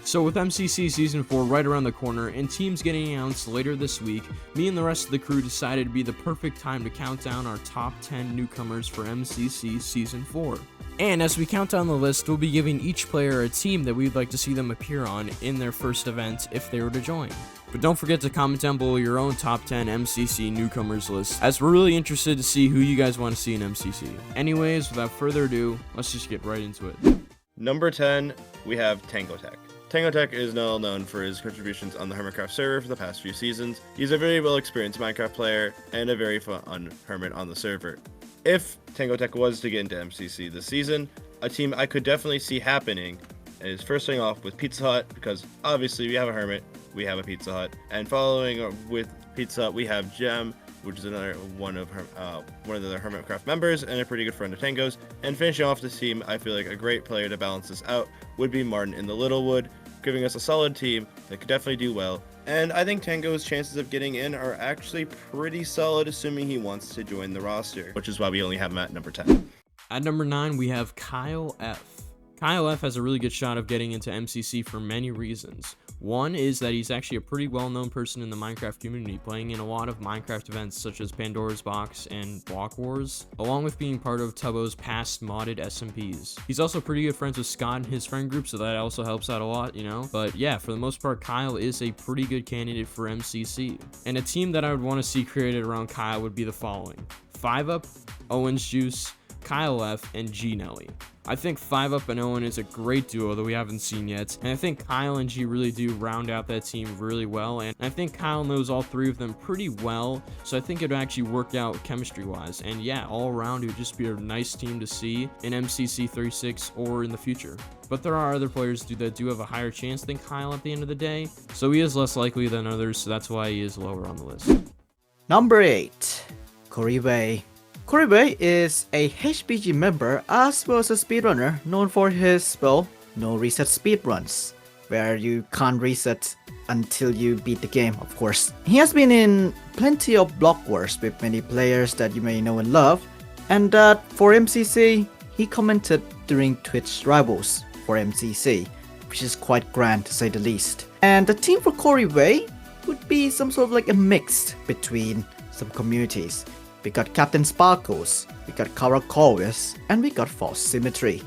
So with MCC Season 4 right around the corner and teams getting announced later this week, me and the rest of the crew decided it'd be the perfect time to count down our top 10 newcomers for MCC Season 4. And as we count down the list, we'll be giving each player a team that we'd like to see them appear on in their first event if they were to join. But don't forget to comment down below your own top 10 MCC newcomers list, as we're really interested to see who you guys want to see in MCC. Anyways, without further ado, let's just get right into it. Number 10, we have TangoTek. TangoTek is well known for his contributions on the Hermitcraft server for the past few seasons. He's a very well-experienced Minecraft player and a very fun hermit on the server. If TangoTek was to get into MCC this season, a team I could definitely see happening is first starting off with Pizza Hut, because obviously we have a hermit, we have a Pizza Hut, and following with Pizza Hut we have Gem, which is another one of the Hermitcraft members and a pretty good friend of Tango's. And finishing off this team, I feel like a great player to balance this out would be Martin in the Littlewood, giving us a solid team that could definitely do well. And I think Tango's chances of getting in are actually pretty solid, assuming he wants to join the roster, which is why we only have him at number 10. At number 9, we have Kyle F. Kyle F has a really good shot of getting into MCC for many reasons. One is that he's actually a pretty well-known person in the Minecraft community, playing in a lot of Minecraft events such as Pandora's Box and Block Wars, along with being part of Tubbo's past modded SMPs. He's also pretty good friends with Scott and his friend group, so that also helps out a lot, you know? But yeah, for the most part, Kyle is a pretty good candidate for MCC. And a team that I would want to see created around Kyle would be the following: 5UP, Owen's Juice, Kyle F, and G Nelly. I think 5UP and Owen is a great duo that we haven't seen yet, and I think Kyle and G really do round out that team really well, and I think Kyle knows all three of them pretty well, so I think it would actually work out chemistry wise. And yeah, all around it would just be a nice team to see in MCC 36 or in the future. But there are other players that do have a higher chance than Kyle at the end of the day, so he is less likely than others, so that's why he is lower on the list. Number 8, Couriway. Couriway is a HBG member as well as a speedrunner known for his, well, no reset speedruns, where you can't reset until you beat the game, of course. He has been in plenty of Block Wars with many players that you may know and love, and for MCC, he commented during Twitch Rivals for MCC, which is quite grand to say the least. And the team for Couriway would be some sort of like a mix between some communities. We got Captain Sparkles, we got Couriway, and we got False Symmetry.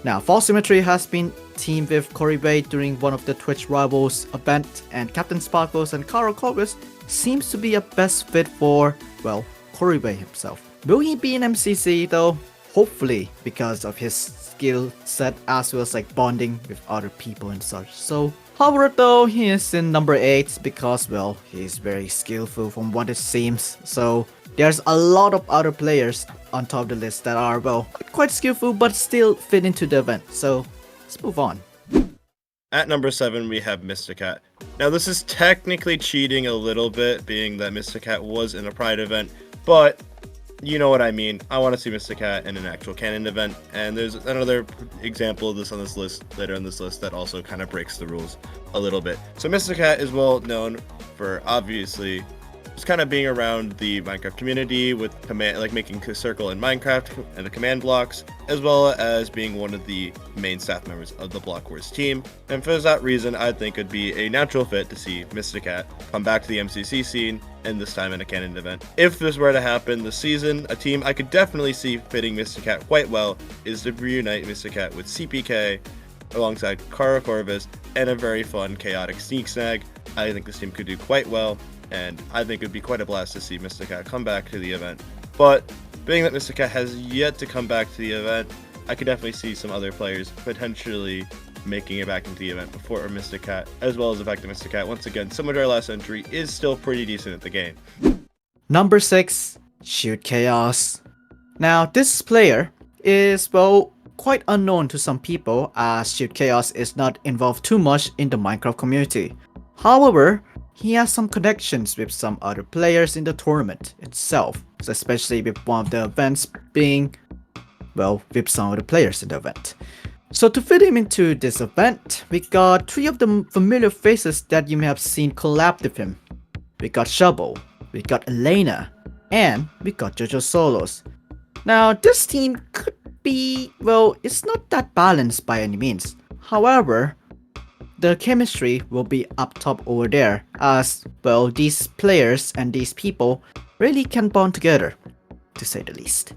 Now, False Symmetry has been teamed with Couriway during one of the Twitch Rivals event, and Captain Sparkles and Couriway seems to be a best fit for, well, Couriway himself. Will he be in MCC though? Hopefully, because of his skill set as well as like bonding with other people and such. So, however though, he is in number 8 because, well, he's very skillful from what it seems. So, there's a lot of other players on top of the list that are, well, quite skillful but still fit into the event. So, let's move on. At number 7, we have Mr. Cat. Now, this is technically cheating a little bit, being that Mr. Cat was in a Pride event, but you know what I mean. I want to see Mr. Cat in an actual canon event, and there's another example of this on this list, later on this list, that also kind of breaks the rules a little bit. So Mr. Cat is well known for, obviously, just kind of being around the Minecraft community with making a circle in Minecraft and the command blocks, as well as being one of the main staff members of the Block Wars team. And for that reason, I think it'd be a natural fit to see Mr. Cat come back to the MCC scene, and this time in a canon event. If this were to happen this season, a team I could definitely see fitting Mr. Cat quite well is to reunite Mr. Cat with CPK alongside Couriway and a very fun chaotic sneak snag. I think this team could do quite well, and I think it would be quite a blast to see Mr. Cat come back to the event. But being that Mr. Cat has yet to come back to the event, I could definitely see some other players potentially making it back into the event before Mr. Cat, as well as the fact that Mr. Cat, once again, similar to our last entry, is still pretty decent at the game. Number 6, Shoot Chaos. Now, this player is, well, quite unknown to some people, as Shoot Chaos is not involved too much in the Minecraft community. However, he has some connections with some other players in the tournament itself, especially with one of the events being, well, with some of the players in the event. So to fit him into this event, we got 3 of the familiar faces that you may have seen collab with him. We got Shovel, we got Elena, and we got JoJo Solos. Now this team could be, well, it's not that balanced by any means. However, the chemistry will be up top over there, as well these players and these people really can bond together, to say the least.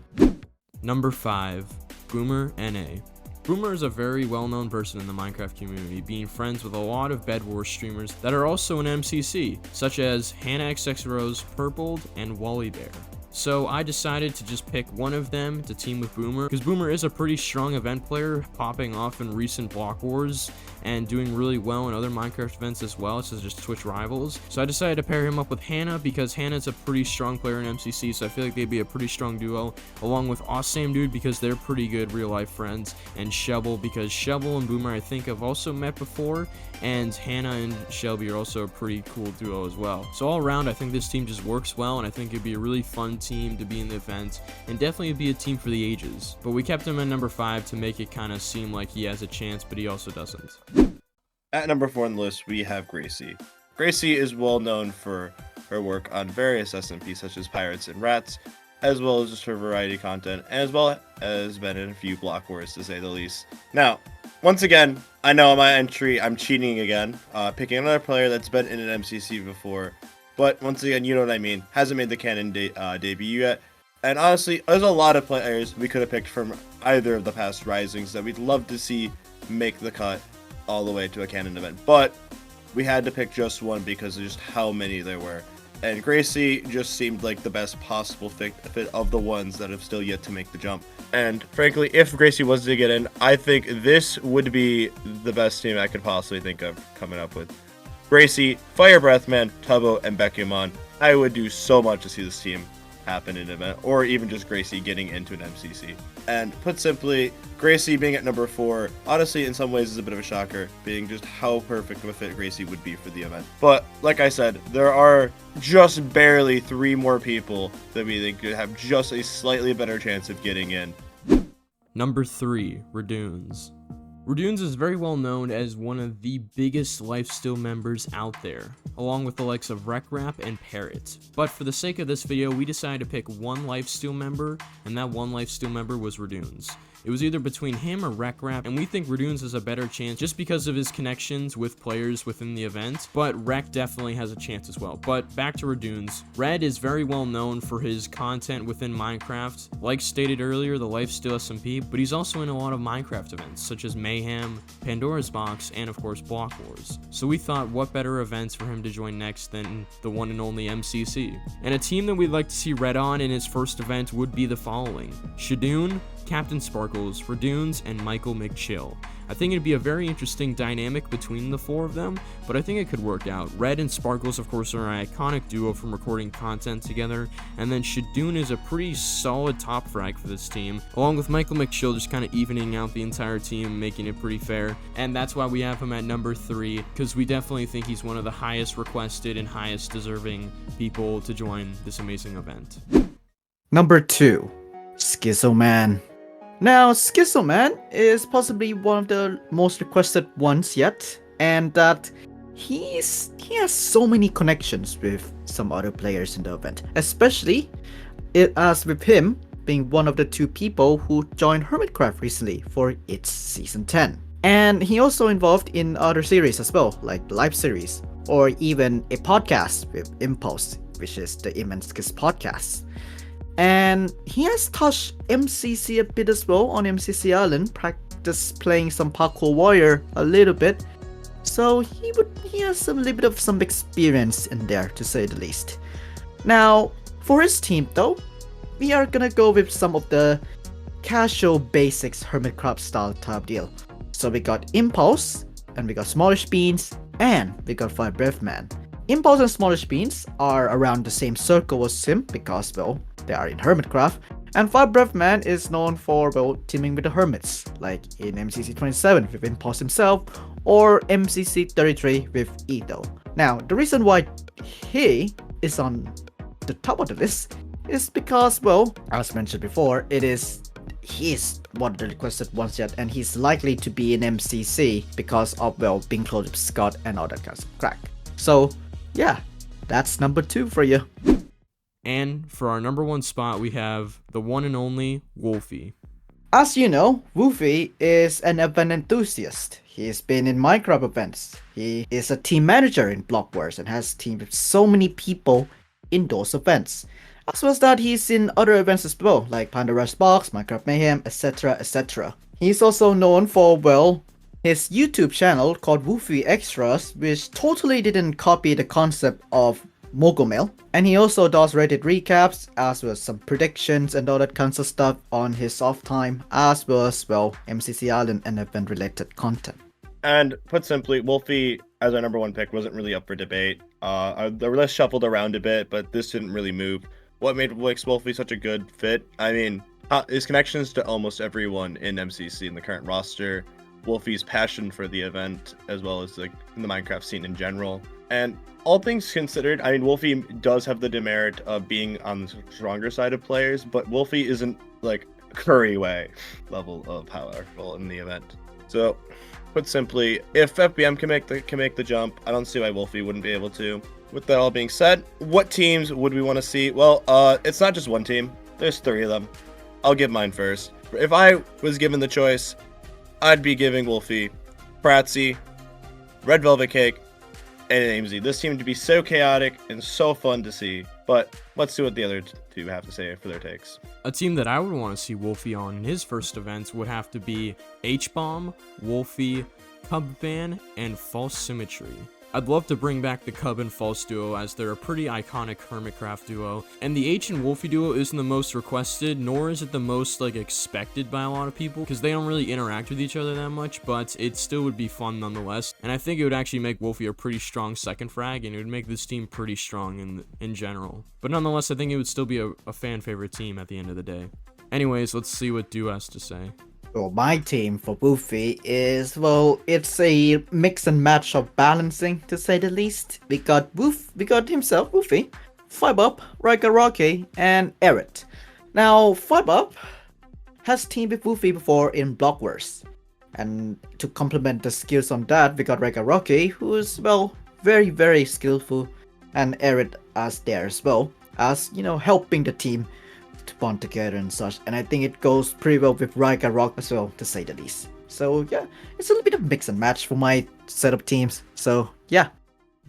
Number 5, Boomer NA. Boomer is a very well-known person in the Minecraft community, being friends with a lot of Bed Wars streamers that are also in MCC, such as Hannah XX Rose, Purpled, and Wally Bear. So I decided to just pick one of them to team with Boomer, because Boomer is a pretty strong event player, popping off in recent Block Wars and doing really well in other Minecraft events as well, such as Twitch Rivals. So I decided to pair him up with Hannah, because Hannah's a pretty strong player in MCC, so I feel like they'd be a pretty strong duo, along with Awesome Dude, because they're pretty good real-life friends, and Shovel, because Shovel and Boomer I think have also met before, and Hannah and Shelby are also a pretty cool duo as well. So all around, I think this team just works well, and I think it'd be a really fun team to be in the event, and definitely be a team for the ages. But we kept him at number 5 to make it kind of seem like he has a chance, but he also doesn't. At number 4 on the list, we have Gracie. Gracie is well known for her work on various SMPs such as Pirates and Rats, as well as just her variety content, and as well as been in a few Block Wars to say the least. Now, once again, I know on my entry I'm cheating again, picking another player that's been in an MCC before, but once again, you know what I mean, hasn't made the canon debut yet. And honestly, there's a lot of players we could have picked from either of the past Risings that we'd love to see make the cut all the way to a canon event, but we had to pick just one because of just how many there were. And Gracie just seemed like the best possible fit of the ones that have still yet to make the jump. And frankly, if Gracie was to get in, I think this would be the best team I could possibly think of coming up with. Gracie, Fire Breathman, Tubbo, and Bekumon. I would do so much to see this team happen in an event, or even just Gracie getting into an MCC. And put simply, Gracie being at number 4, honestly in some ways is a bit of a shocker, being just how perfect of a fit Gracie would be for the event. But like I said, there are just barely 3 more people that we think could have just a slightly better chance of getting in. Number 3, Reddoons. Reddoons is very well known as one of the biggest lifesteal members out there, along with the likes of Wreck-Rap and Parrot. But for the sake of this video, we decided to pick one lifesteal member, and that one lifesteal member was Reddoons. It was either between him or Wreck-Rap, and we think Reddoons has a better chance just because of his connections with players within the event, but Wreck definitely has a chance as well. But back to Reddoons. Red is very well known for his content within Minecraft, like stated earlier, the Lifesteal SMP, but he's also in a lot of Minecraft events, such as Mayhem, Pandora's Box, and of course Block Wars. So we thought what better events for him to join next than the one and only MCC. And a team that we'd like to see Red on in his first event would be the following: Shadoon, Captain Sparkles, Reddoons, and Michael McChill. I think it'd be a very interesting dynamic between the 4 of them, but I think it could work out. Red and Sparkles, of course, are an iconic duo from recording content together, and then Shadoon is a pretty solid top frag for this team, along with Michael McChill just kind of evening out the entire team, making it pretty fair, and that's why we have him at number 3, because we definitely think he's one of the highest requested and highest deserving people to join this amazing event. Number 2, Schizoman. Now, Schizoman is possibly one of the most requested ones yet, and that he has so many connections with some other players in the event, especially as with him being one of the 2 people who joined Hermitcraft recently for its season 10. And he also involved in other series as well, like the live series, or even a podcast with Impulse, which is the Immense Kiss podcast. And he has touched MCC a bit as well on MCC Island, practice playing some Parkour Warrior a little bit. So he has a little bit of some experience in there, to say the least. Now, for his team though, we are gonna go with some of the casual basics Hermitcraft style type deal. So we got Impulse, and we got Smallish Beans, and we got Fire Breathman. Impulse and Smallish Beans are around the same circle as him because, well, they are in Hermitcraft, and Fire Breathman is known for, well, teaming with the Hermits, like in MCC 27 with Impulse himself, or MCC 33 with Ito. Now, the reason why he is on the top of the list is because, well, as mentioned before, he is one of the requested ones yet, and he's likely to be in MCC because of, well, being close with Scott and all that kind of crack. So, yeah, that's number 2 for you. And for our number 1 spot, we have the one and only Wolfie. As you know, Woofy is an event enthusiast. He's been in Minecraft events. He is a team manager in Block Wars and has teamed with so many people in those events. As well as that, he's in other events as well, like Pandora's Box, Minecraft Mayhem, etc. etc. He's also known for, well, his YouTube channel called Woofy Extras, which totally didn't copy the concept of Mogomel. And he also does Reddit recaps, as well as some predictions and all that kinds of stuff on his off time, as well as, well, MCC Island and event related content. And put simply, Wolfie, as our number 1 pick, wasn't really up for debate. The list shuffled around a bit, but this didn't really move. What makes Wolfie such a good fit? I mean, his connections to almost everyone in MCC in the current roster, Wolfie's passion for the event, as well as the Minecraft scene in general. And all things considered, I mean, Wolfie does have the demerit of being on the stronger side of players, but Wolfie isn't like Couriway level of powerful in the event. So, put simply, if FBM can make the jump, I don't see why Wolfie wouldn't be able to. With that all being said, what teams would we want to see? Well, it's not just one team. There's 3 of them. I'll give mine first. If I was given the choice, I'd be giving Wolfie, Pratsy, Red Velvet Cake, and AMZ. This seemed to be so chaotic and so fun to see. But let's see what the other 2 have to say for their takes. A team that I would want to see Wolfie on in his first event would have to be H-Bomb, Wolfie, Cubban, and False Symmetry. I'd love to bring back the Cub and False duo, as they're a pretty iconic Hermitcraft duo, and the H and Wolfie duo isn't the most requested, nor is it the most expected by a lot of people, because they don't really interact with each other that much, but it still would be fun nonetheless, and I think it would actually make Wolfie a pretty strong second frag, and it would make this team pretty strong in general. But nonetheless, I think it would still be a fan favorite team at the end of the day. Anyways, let's see what Du has to say. Well, my team for Woofy is, well, it's a mix and match of balancing, to say the least. We got himself, Woofy, Fibup, Rika Rocky, and Eret. Now, Fibup has teamed with Woofy before in Block Wars. And to complement the skills on that, we got Rika Rocky, who is, well, very, very skillful, and Eret as there as well, as, helping the team to bond together and such, and I think it goes pretty well with Rika Rock as well, to say the least. So yeah, it's a little bit of mix and match for my setup teams. So yeah.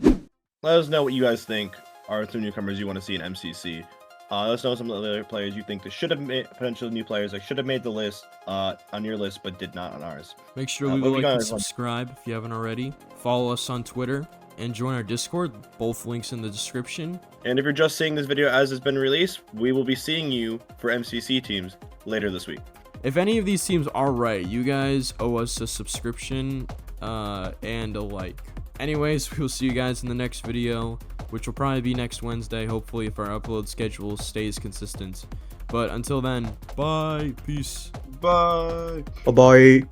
Let us know what you guys think are some newcomers you want to see in MCC. Let us know some of the other players you think that should have made, potential new players that should have made the list on your list but did not on ours. Make sure to like and subscribe if you haven't already. Follow us on Twitter and join our Discord, both links in the description. And if you're just seeing this video as it's been released, we will be seeing you for MCC teams later this week. If any of these teams are right, you guys owe us a subscription and a like. Anyways, we'll see you guys in the next video, which will probably be next Wednesday, hopefully, if our upload schedule stays consistent. But until then, bye, peace. Bye. Bye-bye.